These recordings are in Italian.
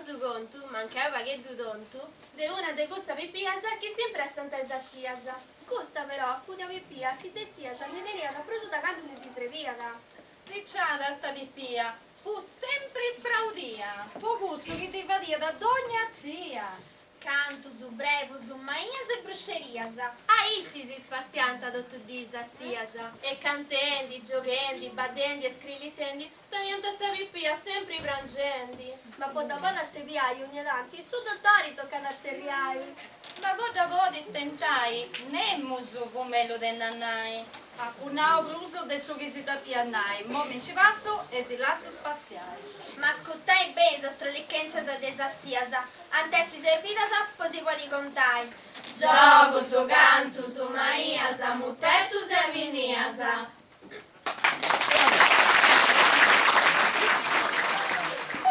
su conto, mancava che du tontu. De una de gusta pipiasa che sempre è stanta esaziasa. Costa però, fu da pipia, che de ziasa ne tenia da prosuta canto ne disreviada. Ricciada sta pipia, fu sempre spraudia. Pocusso che ti fatia da dogna zia. Canto su brevo su maias e bruxeriasa. Ahí ci si spazianta dotto disa, ziasa. E cantendi, giochendi, badendi e scrivitendi, teniente sta pipia sempre frangendi. Ma poi da poda se piai ogni tanti, su dottori tocca da zerriai. Ma vodi stentai, nemmo su fumello de nannai. Appurnao bruso de su visita piannai, mo mi ci passo e si lazzo spaziale. Ma ascoltai besa strolicchenzasa sa desaziasa, antessi servitasa, così quali contai. Gioco su canto su maiasa, mutertus e viniasa.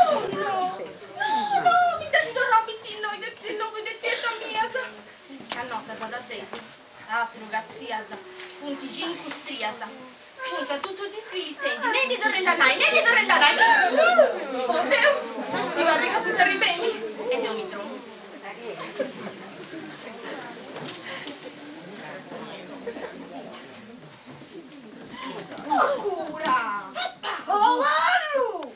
Oh no, mi dai do robitino, il nome di zietta miasa. Cannota sa da sesi, altro gazziasa, funti cincustriasa. Punta tutto di scrivitendi, né di dorellanai, né di dorellanai. Oh Dio, mi barriga fu terribendi. E io mi trovo. Oh cura! Oh Mario!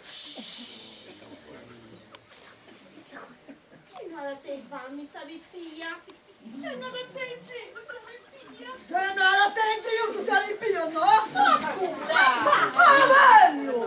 Che nada te fa, mi sa pipia? Che nada te fa, mi sa pipia? Che nada te in frio tu stai pia, no? Oh cura! Ah, bello!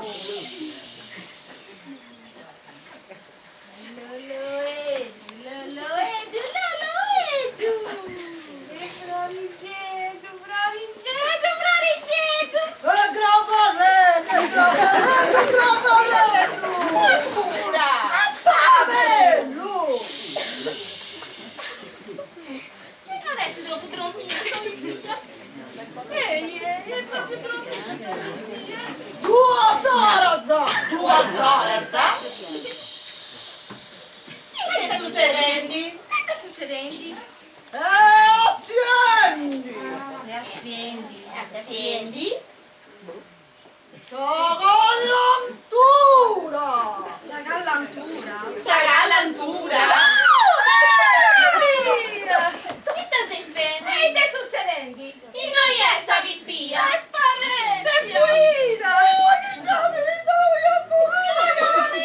Succedendo? Aziende? Sagallantura! Sagallantura? Che te sei fendo? Che te succedendo? E noi è sta pipia? Sei sparente! Sei fuida! Ma che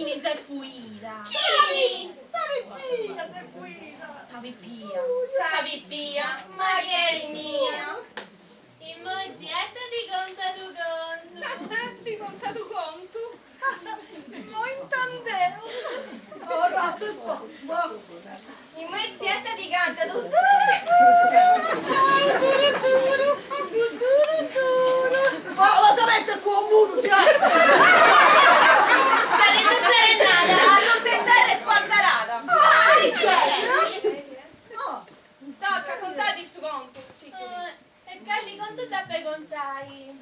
Chi sei fuida? Chi? Sa pipia? Ma che è mia? In mozietta di conta tu conto. Ti conta tu conto? Non intendeo. Oh, razza spazma! In mozietta di conta tu Ma sapete qua un muro si alza! sarete serenata, a non tentare spalmarata. Tocca contati su conto. E Galli conto te contai.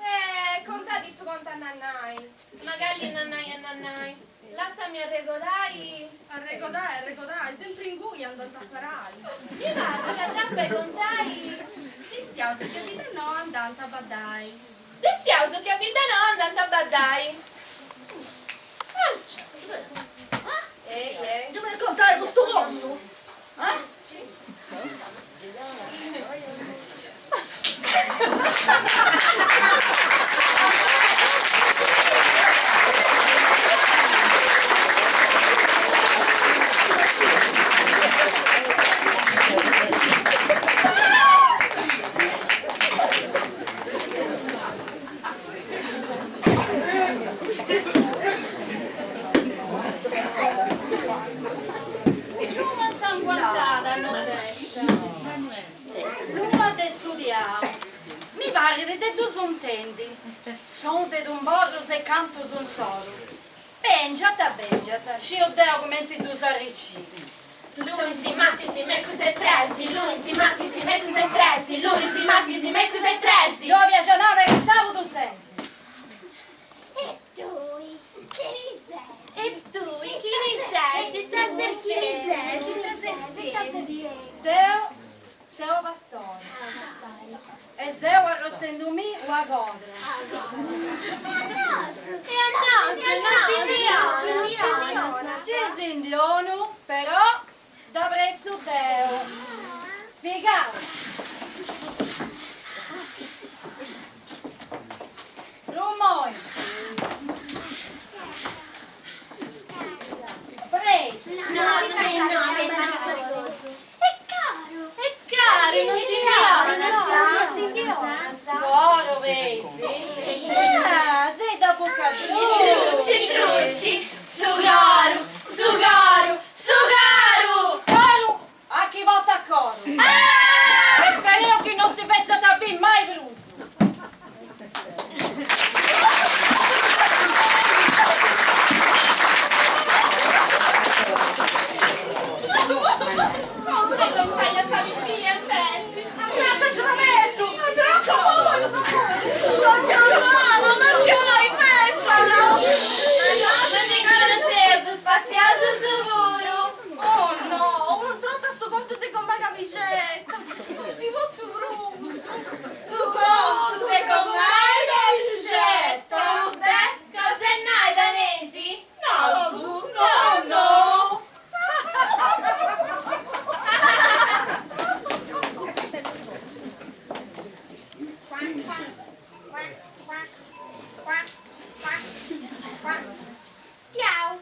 Contati su conto a nannai. Magari nannai a nannai. Lasciami arregodai. Arregodai, sempre in cui andando a parare. Io vado la tappe contai. Distiaso che di te no andando a badai. Destiauso che abita no andando a badai. Dove contare questo mondo? Eh? Mi pare che te tu son tendi, son te un borro se canto son solo. Bengiata, ci ho deo come ti tu sarricini. Lui si matti si me cos'è tresi, lui si matti si me cos'è tresi, lui si matti si me cos'è tresi. Io piace nave che stavo tu sensi. E tu, chi mi sei? E tu, chi mi sei? Che t'ha del chi mi sei? Che t'ha del Deo, seu pastore. E seu arrostendo mi la godra. E a nos, Sì, indiano, però da prezzo deo. Figaro. Rumoi. Prei. No, è caro, non si Coro, vedi? Sei da boccato. Truci, sugaru, Coro, a chi vota coro? E speriamo che non si pensa da ben mai bluso. Ciao,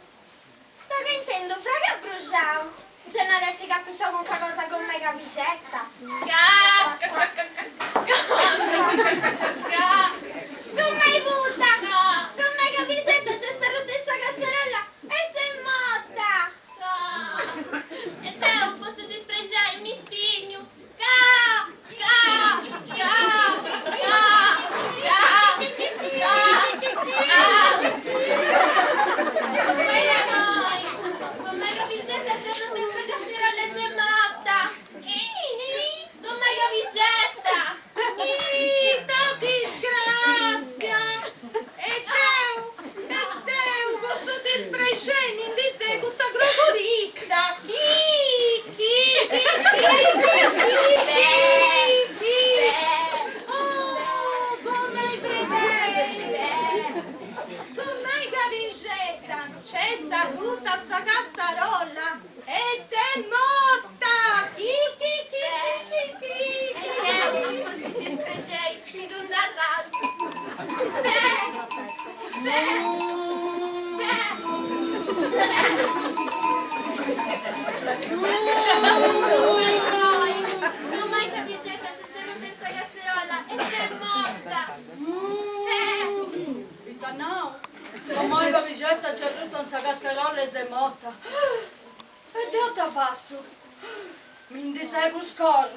sto sentendo fraga bruciao. Cioè non adesso capito con qualcosa con mega vicetta. Con mai butta, con mega vicetta c'è sta rotessa casserella e sei morta. E te un po' su dispregiare mi spigno. Con mega vicetta c'è rotessa casserella e sei morta. Con mega vicetta. Disgrazia! E Deu, questo desprezzato in disse questa crocodista! Oh, come prevede! Come cavicetta! C'è sta brutta sta cassarolla! E sei morta! Mi do da raso. Non mai capisce che c'è sta rotessa casserola e sei morta. Vita no. Ormai la vigetta c'è tutta una casserola e sei morta. E Dio ti pazzo. Mi indisego scorso.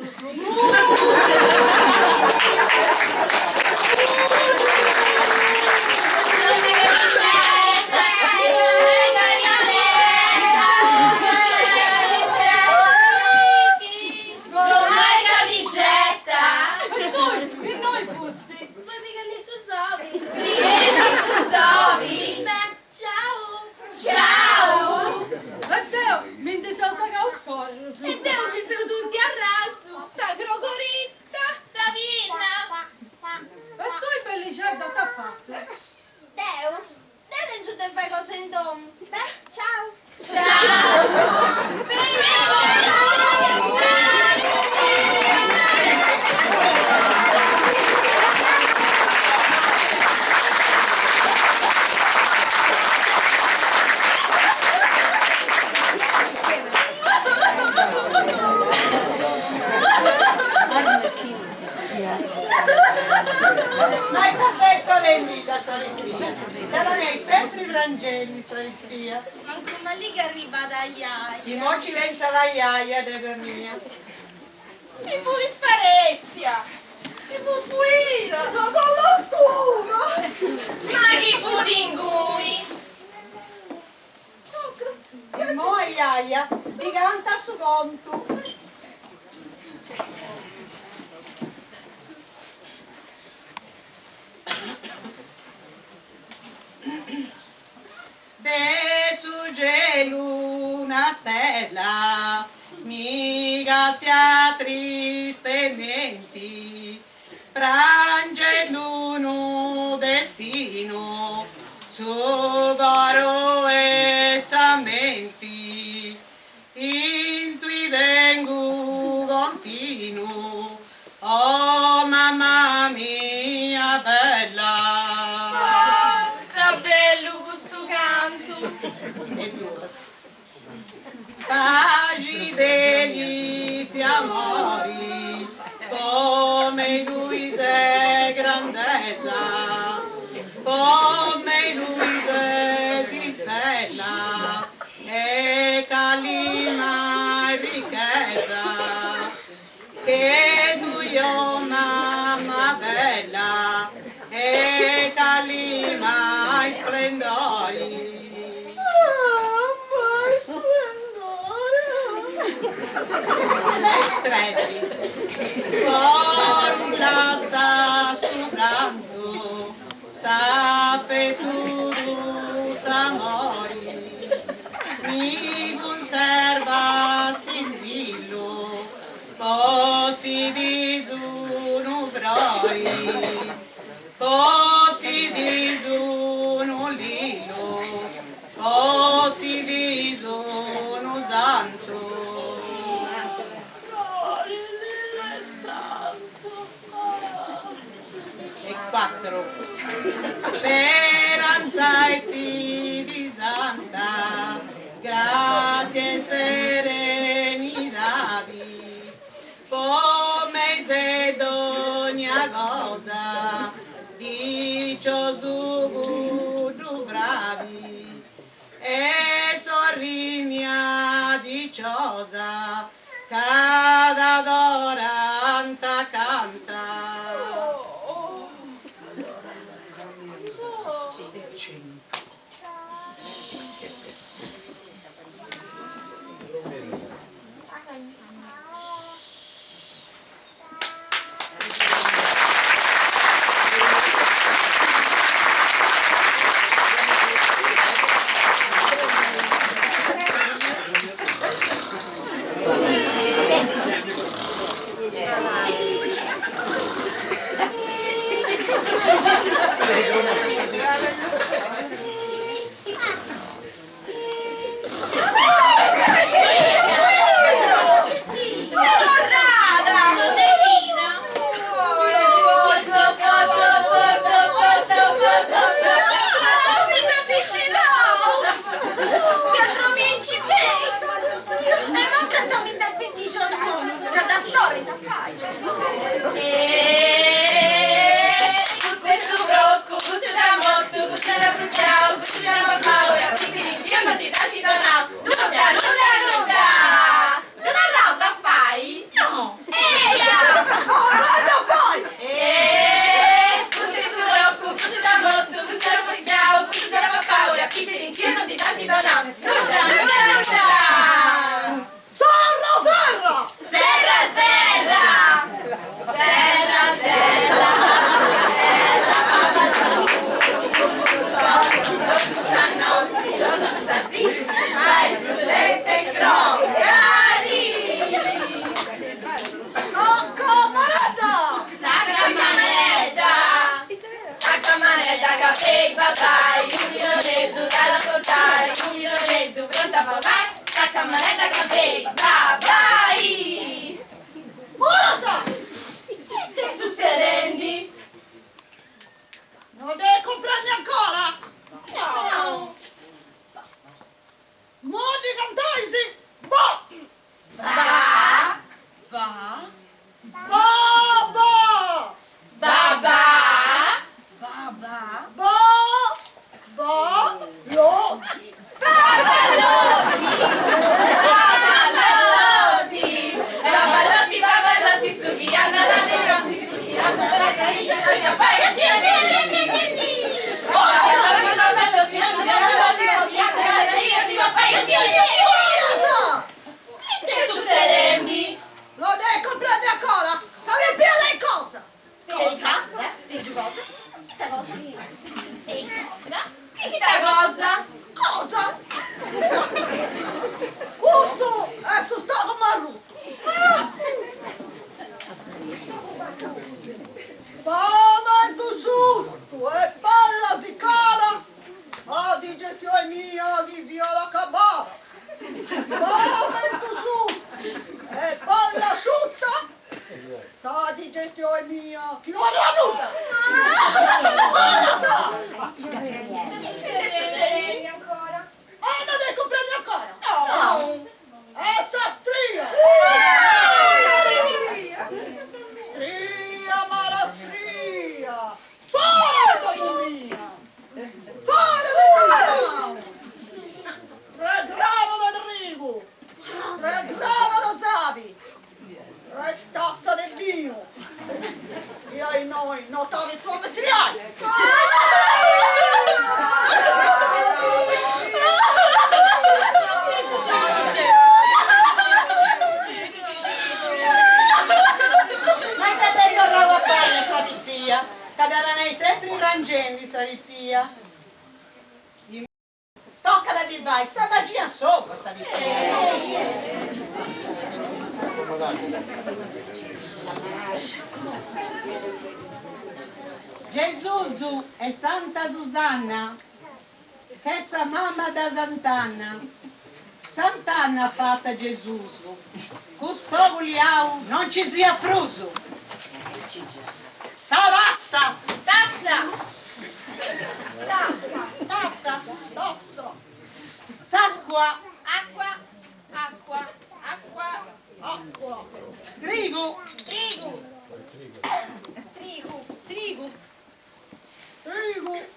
E noi fusti? Fai brigando su Sobi. Beh, ciao. E Dio, mi indisego scorso. E te mi sono tutti a raso. Sagrogorista, Sabina. E tu i bellicetta t'ha fatto? Deo, date giù te fai cose in domo. Beh, ciao. Ma il casetto l'endita, Sarifria. Da non è sempre i Vrangeli, Sarifria. Ma lì che arriva da iaia. Chi non ci pensa la iaia, deve mia. Si vuole sparessia. Si può fuire, sono dall'altura. Ma chi fu d'ingui? E mo a iaia, di canta su conto. De su gelu una stella, mica stia tristementi, piangendo un destino, su caro e sa me. Agi degli amori, come lui sei grandezza, come lui sei tristezza, e calima e ricchezza, che tu io mamma bella, e calima e splendori. Treci, formula sa soprando, sape tu s'amori, mi conserva sigillo, posi disunubrori, posi disunulilo, posi disunusanto. E 4 speranza e fidi santa, grazie e serenidadi, come se d'ogni cosa dicio su bravi, e sorrimia diciosa, cada doranta canta. Gesù e Santa Susanna, che sa mamma da Sant'Anna. Sant'Anna ha fatta Gesù, questo vogliamo non ci sia pruso. Salassa! Tassa! Tassa. Dosso! Sacqua! Acqua, acqua, Acqua. Acqua! Trigo! Trigo! Trigo. Trigo. Trigo!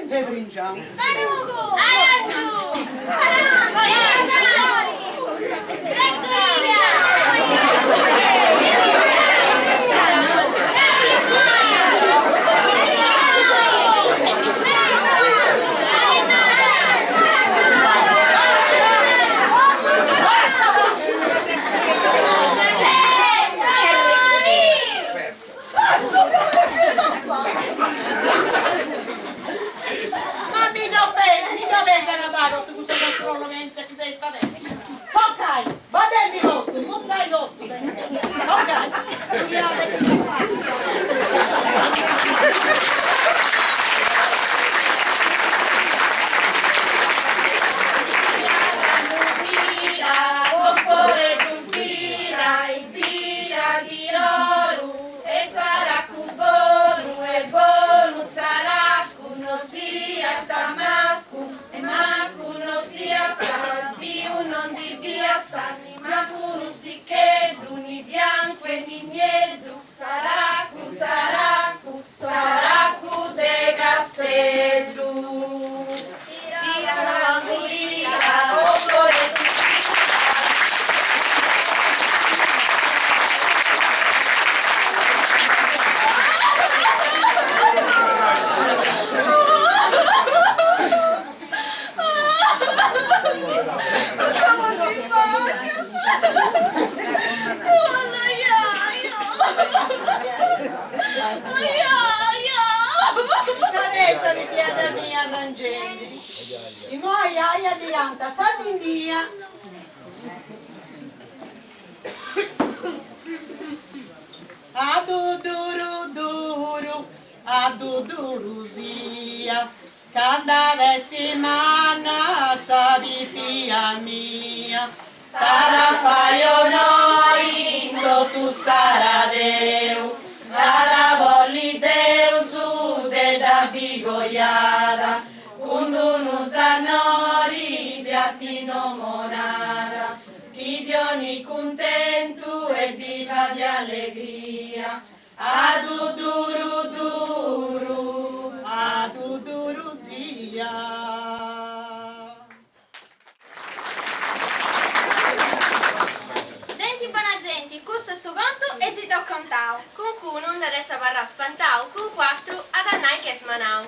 Pedringiano! Farugo, Arancio! Ma mi dove sei andato? Tu sei il crollo che ti sei il pavese. Ok, va bene rotto, non dai rotto. Ok, adesso mi chiede mia Vangeli. I muoia aia diventa Sardegna. Aduduru zia, canda avessi manna sabi pia mia, sara faio noi, tu sara Deu, la volli Deu su de da bigoiada, cundunu zanori beatino monada, chidioni contento e viva di allegria. Aduduru zia. Genti buona genti, questo è il suo conto e si tocca un tao. Con cui non adesso varrà spantau, con 4 ad annai che smanau.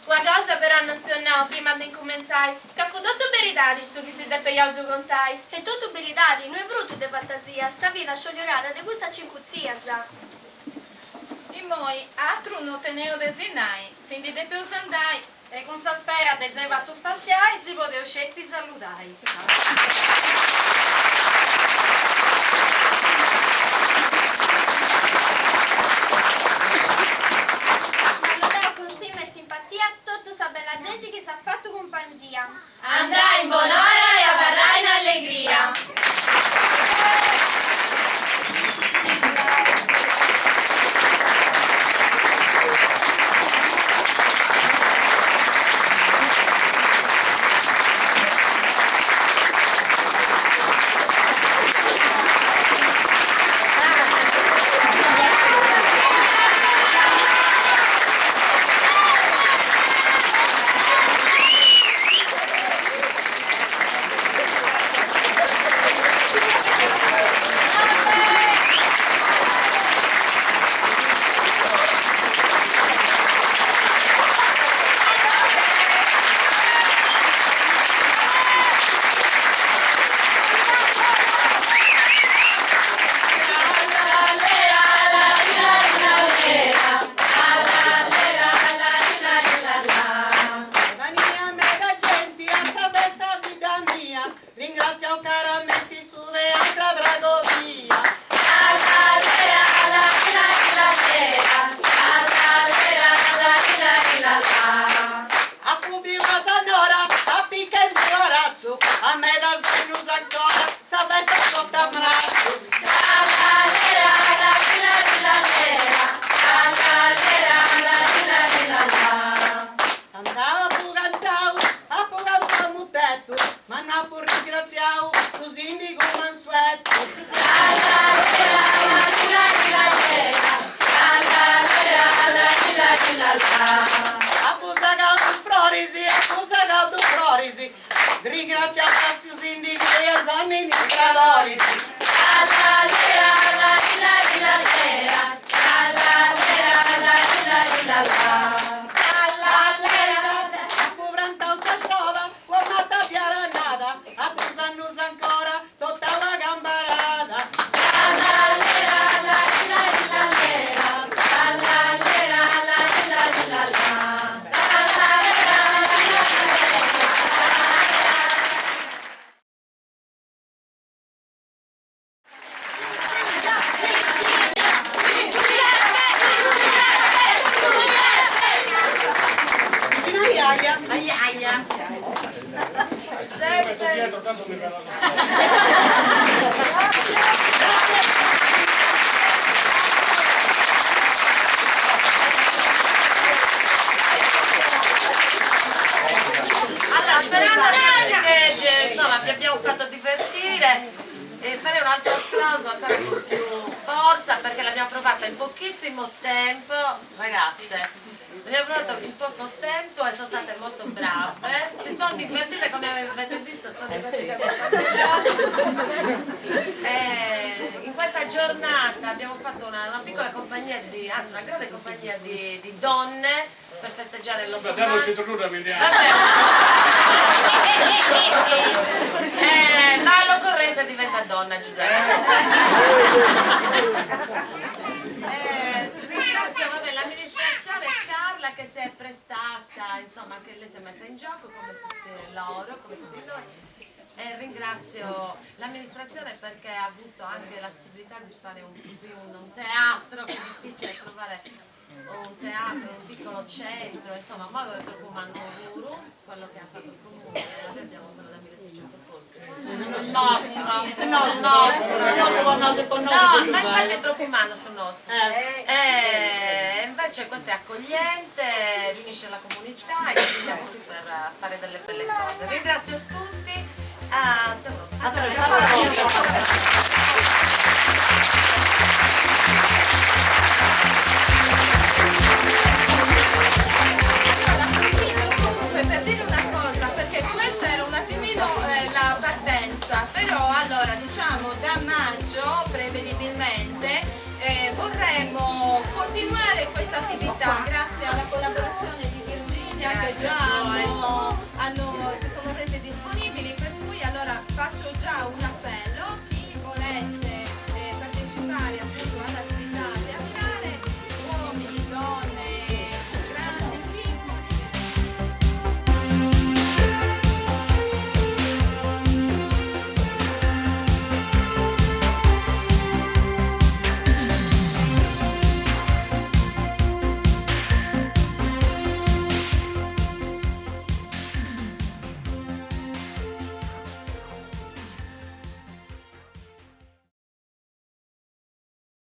Una cosa però non so no, prima di cominciare, che fu tutto verità di su che si deve io su contai. E tutto belidadi, noi frutto di fantasia, sa vita sciogliorata di questa cincuzia, sa. E moi, altro non teneo desinai, sindi de più sandai, e con sa spera de se va tu spaziai, si può scetti saludai. Salutavo con stima e simpatia tutta sa bella gente che si è fatto compagnia. Andrai in buon'ora e avverrai in allegria. duetto. Accusa caldo Florisi, accusa caldo Florisi. Ringrazia Cassio Sindico e esami Gradorisi. Allora, sperando che insomma vi abbiamo fatto divertire e fare un altro applauso ancora con più forza perché l'abbiamo provata in pochissimo tempo, ragazze. L'abbiamo provato in poco tempo e sono state molto brave, si sono divertite come avete visto, sono divertite in questa giornata abbiamo fatto una piccola compagnia anzi una grande compagnia di donne per festeggiare l'8 marzo. Ma all'occorrenza diventa donna Giuseppe. Ringrazio l'amministrazione Carla che si è prestata, insomma anche lei si è messa in gioco come tutti loro, come tutti noi. E ringrazio l'amministrazione perché ha avuto anche la possibilità di fare un teatro, che è difficile trovare un teatro, un piccolo centro, insomma, Magro e Tropumano Uru, quello che ha fatto il comune, noi abbiamo quello da 1600 posti. Il nostro. No, ma infatti è troppo umano sul nostro. Invece questo è accogliente, riunisce la comunità e quindi siamo qui per fare delle belle cose. Ringrazio tutti. Comunque per dire una cosa, perché questa era un attimino la partenza, però allora diciamo da maggio prevedibilmente vorremmo continuare questa attività grazie alla collaborazione di Virginia che già